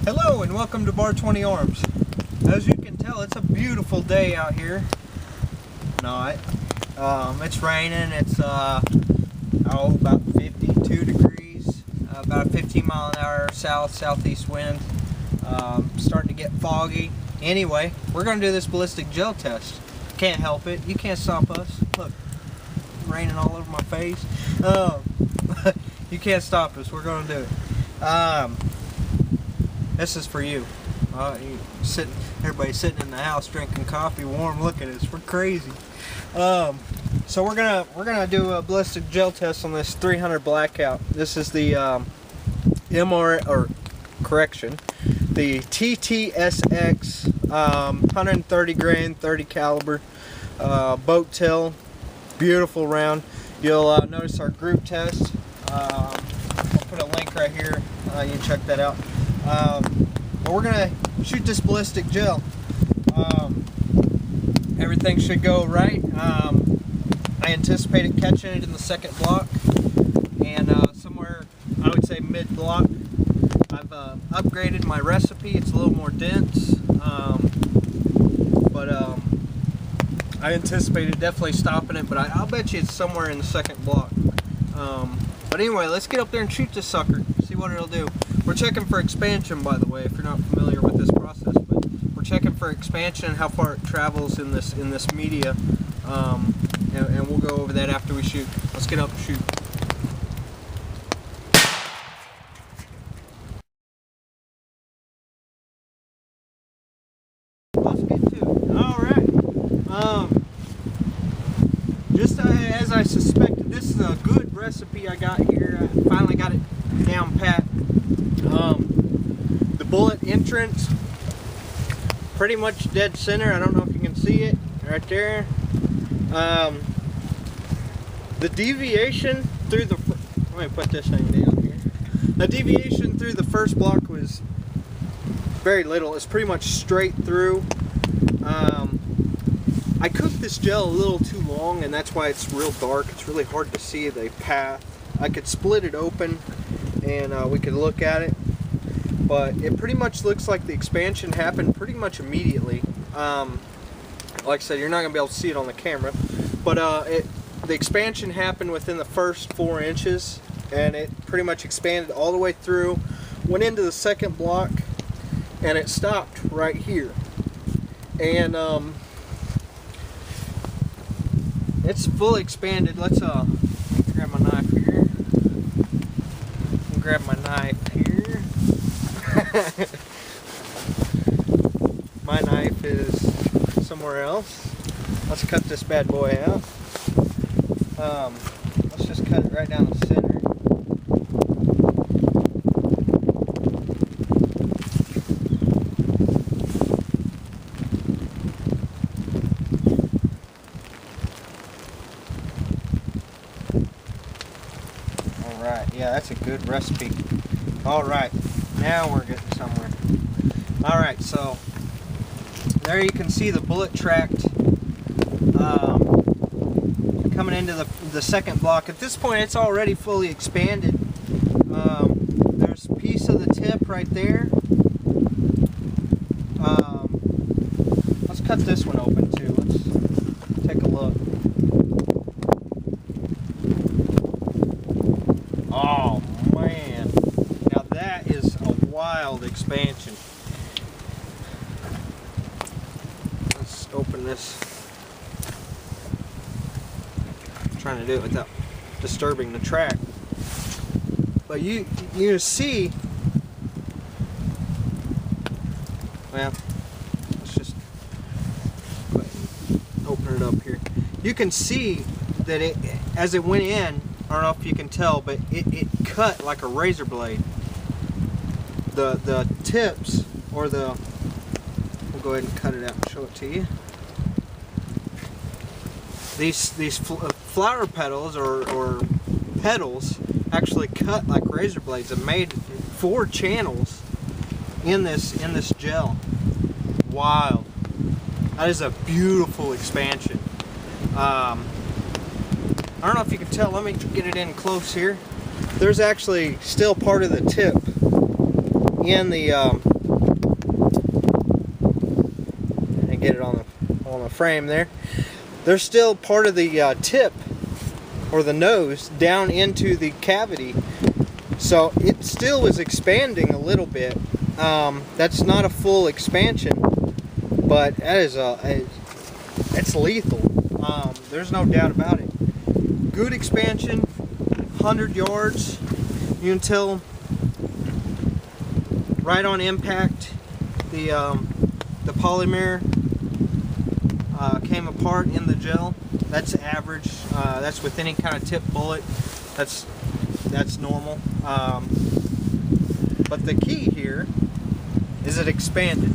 Hello and welcome to Bar 20 Arms. As you can tell, it's a beautiful day out here. Not. It's raining. It's about 52 degrees. About a 15 mile an hour southeast wind. Starting to get foggy. Anyway, we're going to do this ballistic gel test. Can't help it. You can't stop us. Look, raining all over my face. You can't stop us. We're going to do it. This is for you. Everybody's sitting in the house drinking coffee, warm. Look at us, we're crazy. So we're gonna do a ballistic gel test on this 300 Blackout. This is the the TTSX 130 grain, 30 caliber boat tail. Beautiful round. You'll notice our group test. I'll put a link right here. You can check that out. But we're gonna shoot this ballistic gel. Everything should go right. I anticipated catching it in the second block, and somewhere I would say mid block. I've upgraded my recipe. It's a little more dense, but I anticipated definitely stopping it. But I'll bet you it's somewhere in the second block. But anyway, let's get up there and shoot this sucker. See what it'll do. We're checking for expansion, by the way, if you're not familiar with this process. But we're checking for expansion and how far it travels in this media, and we'll go over that after we shoot. Let's get up and shoot. Let's get to it. All right. Just as I suspected, this is a good recipe I got here. I finally got it down pat. The bullet entrance, pretty much dead center. I don't know if you can see it right there. The deviation through the, let me put this thing down here. The deviation through the first block was very little. It's pretty much straight through. I cooked this gel a little too long, and that's why it's real dark. It's really hard to see the path. I could split it open and we could look at it, but it pretty much looks like the expansion happened pretty much immediately. Like I said, you're not going to be able to see it on the camera, but the expansion happened within the first 4 inches, and it pretty much expanded all the way through, went into the second block, and it stopped right here. And it's fully expanded. Let's grab my knife here. Grab my knife here. My knife is somewhere else. Let's cut this bad boy out. Let's just cut it right down the center. Alright, yeah, that's a good recipe. Alright, now we're getting somewhere. Alright, so there you can see the bullet tract coming into the second block. At this point, it's already fully expanded. There's a piece of the tip right there. Let's cut this one open too. Let's take a look. Oh man, now that is a wild expansion. Let's open this. I'm trying to do it without disturbing the track. But you see, well, let's just open it up here. You can see that it, as it went in, I don't know if you can tell, but it cut like a razor blade. The tips, or we'll go ahead and cut it out and show it to you. These flower petals or petals actually cut like razor blades and made 4 channels in this gel. Wild. That is a beautiful expansion. I don't know if you can tell. Let me get it in close here. There's actually still part of the tip in the get it on the frame there. There's still part of the tip or the nose down into the cavity, so it still is expanding a little bit. That's not a full expansion, but that is it's lethal. There's no doubt about it. Good expansion, 100 yards. You can tell right on impact the polymer came apart in the gel. That's average. That's with any kind of tip bullet. That's normal. But the key here is it expanded,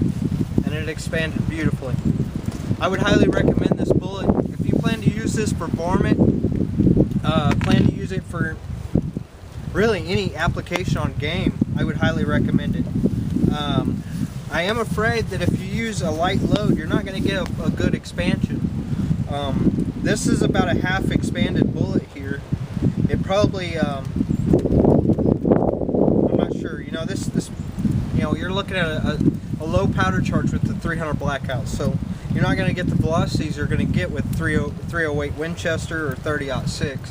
and it expanded beautifully. I would highly recommend this bullet. If you plan to use this for varmint, plan to use it for really any application on game, I would highly recommend it. I am afraid that if you use a light load, you're not going to get a good expansion. This is about a half expanded bullet here. It probably, I'm not sure. You know, you're looking at a low powder charge with the 300 Blackout, so you're not going to get the velocities you're going to get with 308 Winchester or 30-06.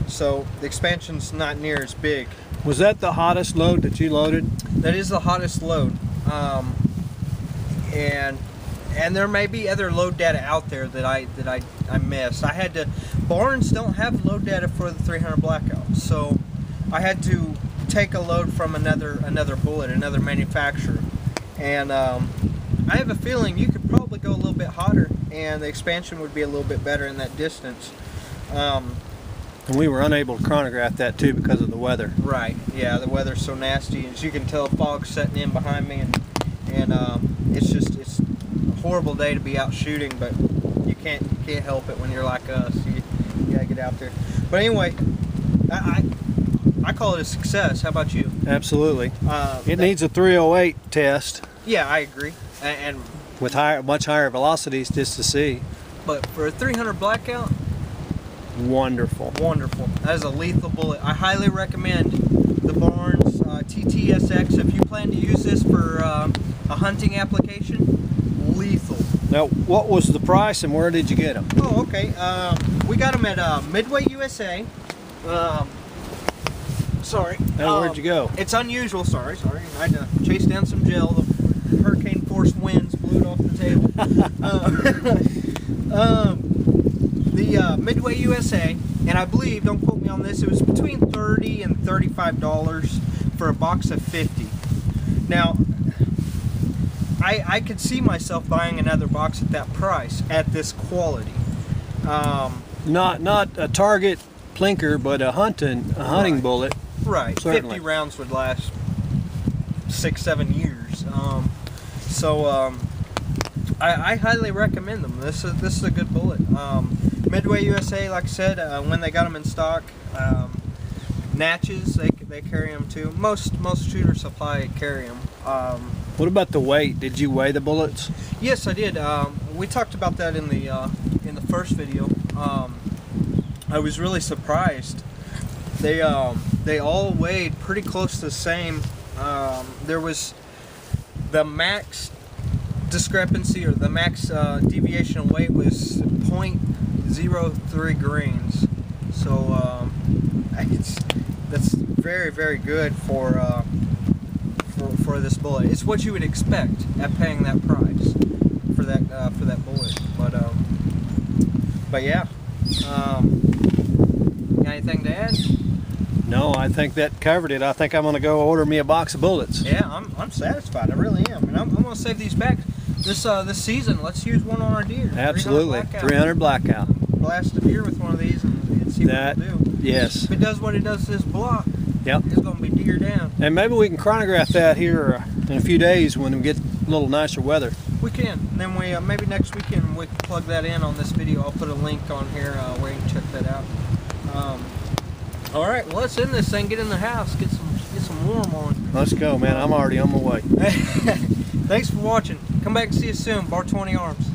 So the expansion's not near as big. Was that the hottest load that you loaded? That is the hottest load. And there may be other load data out there that I missed. Barnes don't have load data for the 300 Blackout, so I had to take a load from another bullet, another manufacturer. And I have a feeling you could probably go a little bit hotter, and the expansion would be a little bit better in that distance. And we were unable to chronograph that too because of the weather. Right. Yeah, the weather's so nasty. As you can tell, fog's setting in behind me, and it's a horrible day to be out shooting. But you can't help it when you're like us. You gotta get out there. But anyway, I call it a success. How about you? Absolutely. It needs a 308 test. Yeah, I agree. And with much higher velocities just to see. But for a 300 Blackout, wonderful. Wonderful. That is a lethal bullet. I highly recommend the Barnes TTSX. If you plan to use this for a hunting application, lethal. Now, what was the price and where did you get them? Oh, okay. We got them at Midway USA. Sorry. Now, where'd you go? It's unusual. Sorry. I had to chase down some gel. The hurricane force winds blew it off the table. The Midway USA, and I believe, don't quote me on this, it was between $30 and $35 for a box of 50. Now, I could see myself buying another box at that price, at this quality. Not a target plinker, but a hunting bullet. Right. Certainly. 50 rounds would last 6-7 years. I highly recommend them. This is a good bullet. Midway USA, like I said, when they got them in stock, Natchez, they carry them too. Most shooter supply carry them. What about the weight? Did you weigh the bullets? Yes, I did. We talked about that in the first video. I was really surprised. They all weighed pretty close to the same. There was the max discrepancy, or the max deviation of weight, was 0.03 grains. So that's very, very good for this bullet. It's what you would expect at paying that price for that bullet. But yeah. Got anything to add? No, I think that covered it. I think I'm going to go order me a box of bullets. Yeah, I'm satisfied. I really am, and I'm going to save these back this season. Let's use one on our deer. Absolutely, 300 Blackout. Blast a deer with one of these and see what it'll do. Yes. If it does what it does to this block, yep, it's going to be deer down. And maybe we can chronograph that here in a few days when we get a little nicer weather. We can. And then we maybe next weekend we can plug that in on this video. I'll put a link on here where you can check that out. All right, well, let's end this thing. Get in the house. Get some warm on. Let's go, man. I'm already on my way. Thanks for watching. Come back and see us soon. Bar 20 Arms.